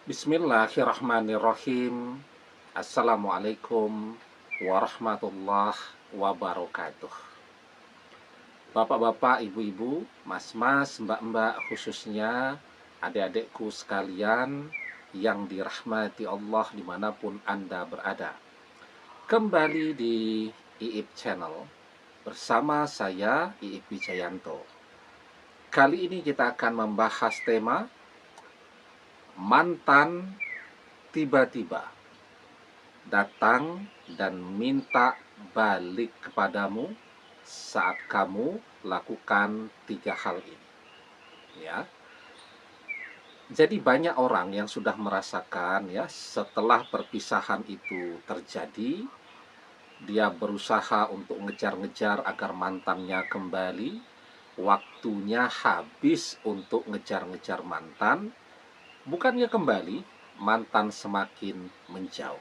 Bismillahirrahmanirrahim. Assalamualaikum warahmatullahi wabarakatuh. Bapak-bapak, ibu-ibu, mas-mas, mbak-mbak, khususnya adik-adikku sekalian yang dirahmati Allah dimanapun Anda berada. Kembali di Iip Channel bersama saya Iip Wijayanto. Kali ini kita akan membahas tema mantan tiba-tiba datang dan minta balik kepadamu saat kamu lakukan 3 hal ini. Ya. Jadi banyak orang yang sudah merasakan ya, setelah perpisahan itu terjadi, dia berusaha untuk ngejar-ngejar agar mantannya kembali, waktunya habis untuk ngejar-ngejar mantan, bukannya kembali, mantan semakin menjauh.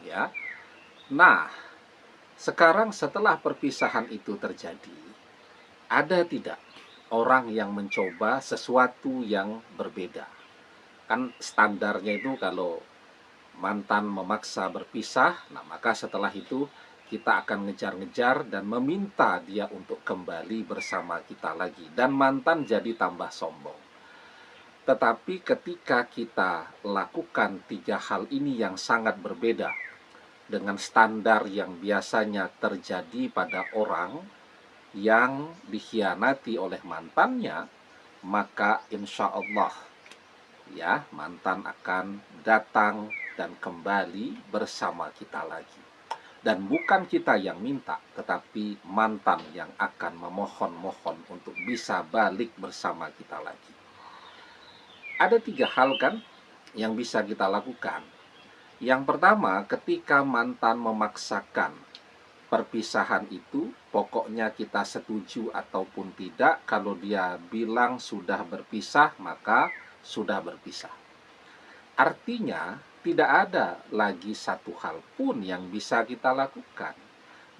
Ya. Nah, sekarang setelah perpisahan itu terjadi, ada tidak orang yang mencoba sesuatu yang berbeda? Kan standarnya itu kalau mantan memaksa berpisah, nah maka setelah itu kita akan ngejar-ngejar dan meminta dia untuk kembali bersama kita lagi. Dan mantan jadi tambah sombong. Tetapi ketika kita lakukan 3 hal ini yang sangat berbeda dengan standar yang biasanya terjadi pada orang yang dikhianati oleh mantannya, maka insya Allah ya mantan akan datang dan kembali bersama kita lagi. Dan bukan kita yang minta, tetapi mantan yang akan memohon-mohon untuk bisa balik bersama kita lagi. Ada 3 hal kan yang bisa kita lakukan. Yang pertama, ketika mantan memaksakan perpisahan itu, pokoknya kita setuju ataupun tidak, kalau dia bilang sudah berpisah, maka sudah berpisah. Artinya, tidak ada lagi satu hal pun yang bisa kita lakukan.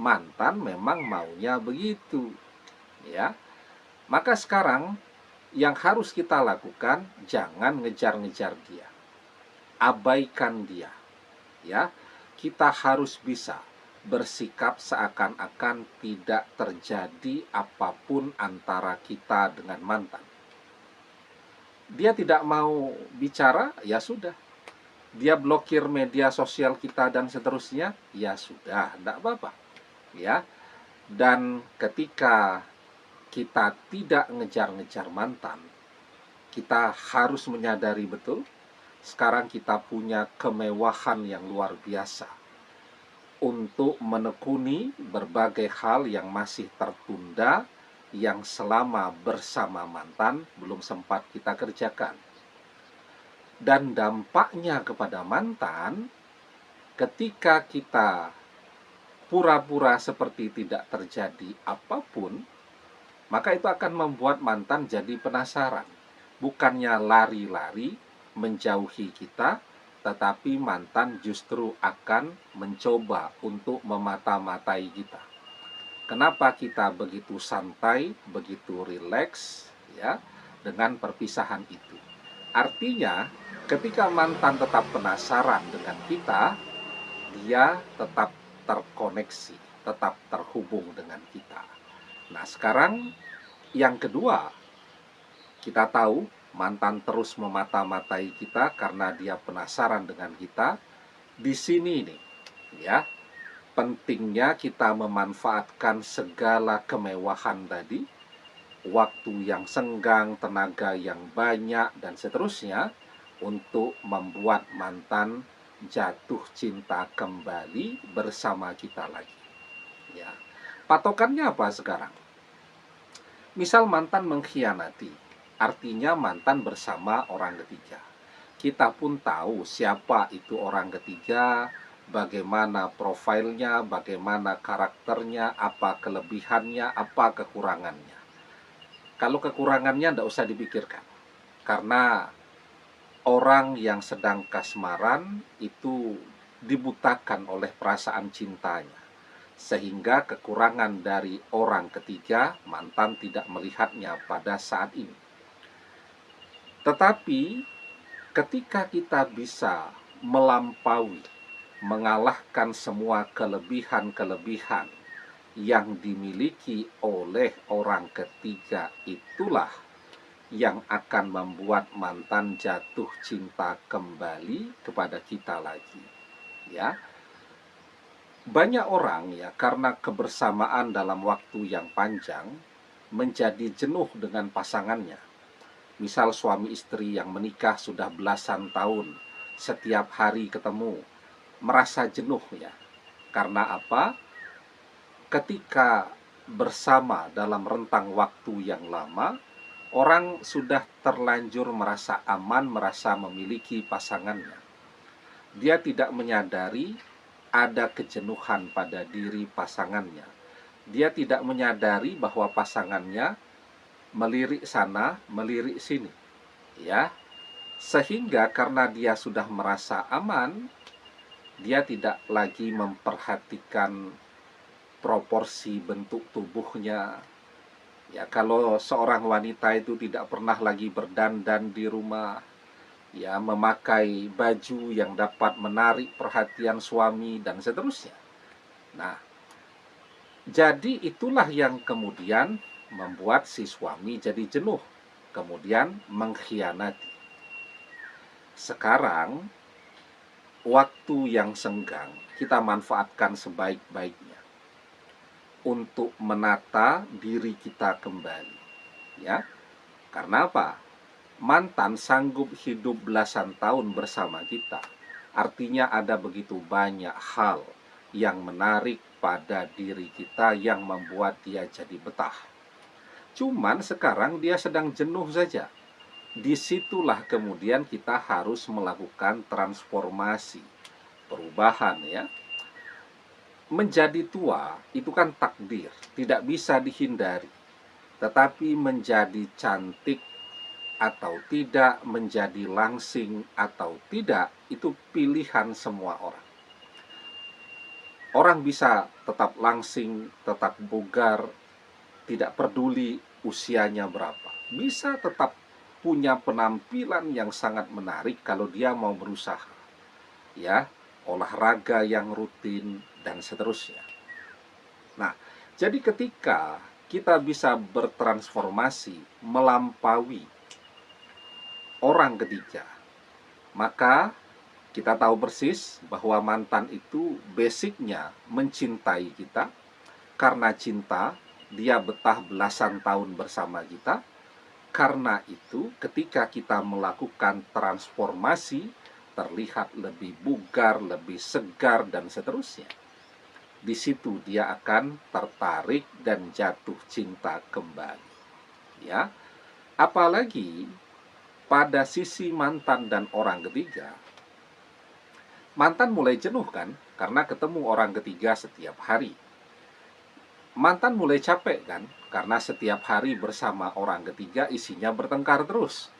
Mantan memang maunya begitu. Ya. Maka sekarang yang harus kita lakukan, jangan ngejar-ngejar dia. Abaikan dia. Ya. Kita harus bisa bersikap seakan-akan tidak terjadi apapun antara kita dengan mantan. Dia tidak mau bicara, ya sudah. Dia blokir media sosial kita dan seterusnya, ya sudah, tidak apa-apa. Ya. Dan ketika kita tidak ngejar-ngejar mantan, kita harus menyadari betul, sekarang kita punya kemewahan yang luar biasa untuk menekuni berbagai hal yang masih tertunda, yang selama bersama mantan belum sempat kita kerjakan. Dan dampaknya kepada mantan, ketika kita pura-pura seperti tidak terjadi apapun, maka itu akan membuat mantan jadi penasaran. Bukannya lari-lari menjauhi kita, tetapi mantan justru akan mencoba untuk memata-matai kita. Kenapa kita begitu santai, begitu rileks ya dengan perpisahan itu? Artinya, ketika mantan tetap penasaran dengan kita, dia tetap terkoneksi, tetap terhubung dengan kita. Nah, sekarang yang kedua, kita tahu mantan terus memata-matai kita karena dia penasaran dengan kita. Di sini nih, ya, pentingnya kita memanfaatkan segala kemewahan tadi, waktu yang senggang, tenaga yang banyak, dan seterusnya, untuk membuat mantan jatuh cinta kembali bersama kita lagi. Ya. Patokannya apa sekarang? Misal mantan mengkhianati, artinya mantan bersama orang ketiga. Kita pun tahu siapa itu orang ketiga, bagaimana profilnya, bagaimana karakternya, apa kelebihannya, apa kekurangannya. Kalau kekurangannya tidak usah dipikirkan, karena orang yang sedang kasmaran itu dibutakan oleh perasaan cintanya, sehingga kekurangan dari orang ketiga mantan tidak melihatnya pada saat ini. Tetapi Ketika kita bisa melampaui, mengalahkan semua kelebihan-kelebihan yang dimiliki oleh orang ketiga, itulah yang akan membuat mantan jatuh cinta kembali kepada kita lagi. Ya, banyak orang ya karena kebersamaan dalam waktu yang panjang menjadi jenuh dengan pasangannya. Misal suami istri yang menikah sudah belasan tahun, setiap hari ketemu, merasa jenuh ya. Karena apa? Ketika bersama dalam rentang waktu yang lama, orang sudah terlanjur merasa aman, merasa memiliki pasangannya. Dia tidak menyadari ada kejenuhan pada diri pasangannya. Dia tidak menyadari bahwa pasangannya melirik sana, melirik sini. Ya, sehingga karena dia sudah merasa aman, dia tidak lagi memperhatikan proporsi bentuk tubuhnya. Ya, kalau seorang wanita itu tidak pernah lagi berdandan di rumah, ya, memakai baju yang dapat menarik perhatian suami dan seterusnya. Nah, jadi itulah yang kemudian membuat si suami jadi jenuh, kemudian mengkhianati. Sekarang, waktu yang senggang kita manfaatkan sebaik-baiknya untuk menata diri kita kembali. Ya, karena apa? Mantan sanggup hidup belasan tahun bersama kita. Artinya ada begitu banyak hal yang menarik pada diri kita yang membuat dia jadi betah. Cuman sekarang dia sedang jenuh saja. Disitulah kemudian kita harus melakukan transformasi, perubahan ya. Menjadi tua itu kan takdir, tidak bisa dihindari. Tetapi menjadi cantik atau tidak, menjadi langsing atau tidak, itu pilihan semua orang. Orang bisa tetap langsing, tetap bugar, tidak peduli usianya berapa. Bisa tetap punya penampilan yang sangat menarik kalau dia mau berusaha. Ya, olahraga yang rutin dan seterusnya. Nah, jadi ketika kita bisa bertransformasi melampaui orang ketiga, maka kita tahu persis bahwa mantan itu basicnya mencintai kita. Karena cinta, dia betah belasan tahun bersama kita. Karena itu, ketika kita melakukan transformasi, terlihat lebih bugar, lebih segar, dan seterusnya. Di situ dia akan tertarik dan jatuh cinta kembali. Ya, apalagi pada sisi mantan dan orang ketiga, mantan mulai jenuh kan, karena ketemu orang ketiga setiap hari. Mantan mulai capek kan, karena setiap hari bersama orang ketiga isinya bertengkar terus.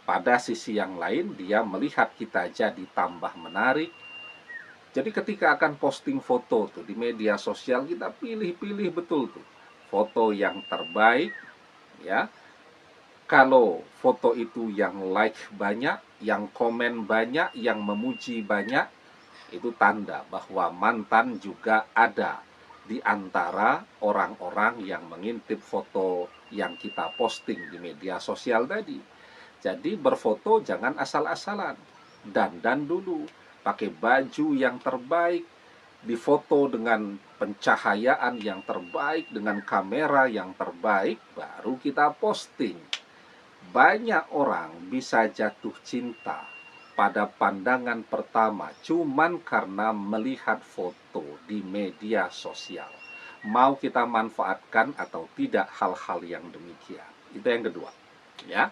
Pada sisi yang lain, dia melihat kita jadi tambah menarik. Jadi ketika akan posting foto tuh di media sosial, kita pilih-pilih betul tuh foto yang terbaik, ya. Kalau foto itu yang like banyak, yang komen banyak, yang memuji banyak, itu tanda bahwa mantan juga ada di antara orang-orang yang mengintip foto yang kita posting di media sosial tadi. Jadi berfoto jangan asal-asalan, dandan dulu, pakai baju yang terbaik, difoto dengan pencahayaan yang terbaik, dengan kamera yang terbaik, baru kita posting. Banyak orang bisa jatuh cinta pada pandangan pertama cuman karena melihat foto di media sosial. Mau kita manfaatkan atau tidak hal-hal yang demikian. Itu yang kedua, ya.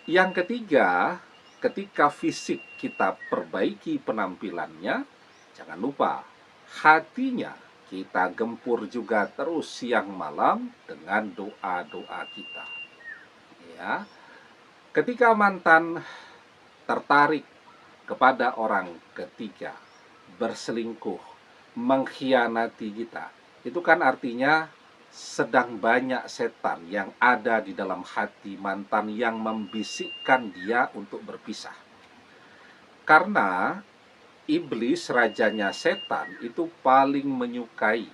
Yang ketiga, ketika fisik kita perbaiki penampilannya, jangan lupa hatinya kita gempur juga terus siang malam dengan doa-doa kita. Ya. Ketika mantan tertarik kepada orang ketiga, berselingkuh, mengkhianati kita, itu kan artinya sedang banyak setan yang ada di dalam hati mantan yang membisikkan dia untuk berpisah. Karena iblis, rajanya setan, itu paling menyukai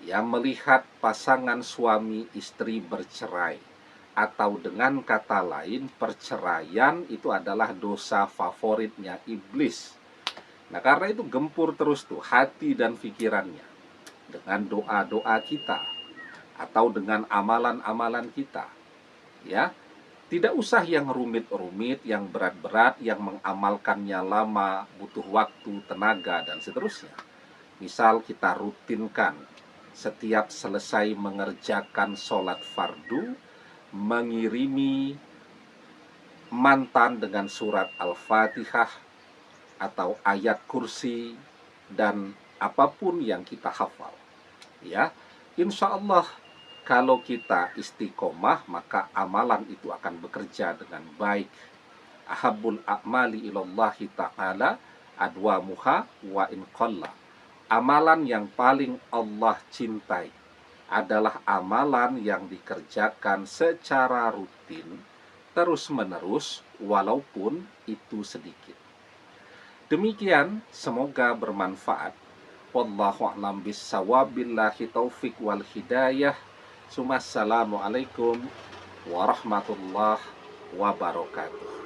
ya melihat pasangan suami istri bercerai, atau dengan kata lain perceraian itu adalah dosa favoritnya iblis. Nah, karena itu gempur terus tuh hati dan pikirannya dengan doa-doa kita atau dengan amalan-amalan kita. Ya, tidak usah yang rumit-rumit, yang berat-berat, yang mengamalkannya lama, butuh waktu, tenaga, dan seterusnya. Misal kita rutinkan setiap selesai mengerjakan sholat fardu, mengirimi mantan dengan surat Al-Fatihah atau ayat kursi dan apapun yang kita hafal. Ya, insya Allah kalau kita istiqomah maka amalan itu akan bekerja dengan baik. Ahabbul a'mali ilallahi ta'ala adwamuha wa in qalla. Amalan yang paling Allah cintai adalah amalan yang dikerjakan secara rutin, terus-menerus, walaupun itu sedikit. Demikian, semoga bermanfaat. Wallahu a'lam bissawab, billahi taufik wal hidayah. Assalamualaikum warahmatullahi wabarakatuh.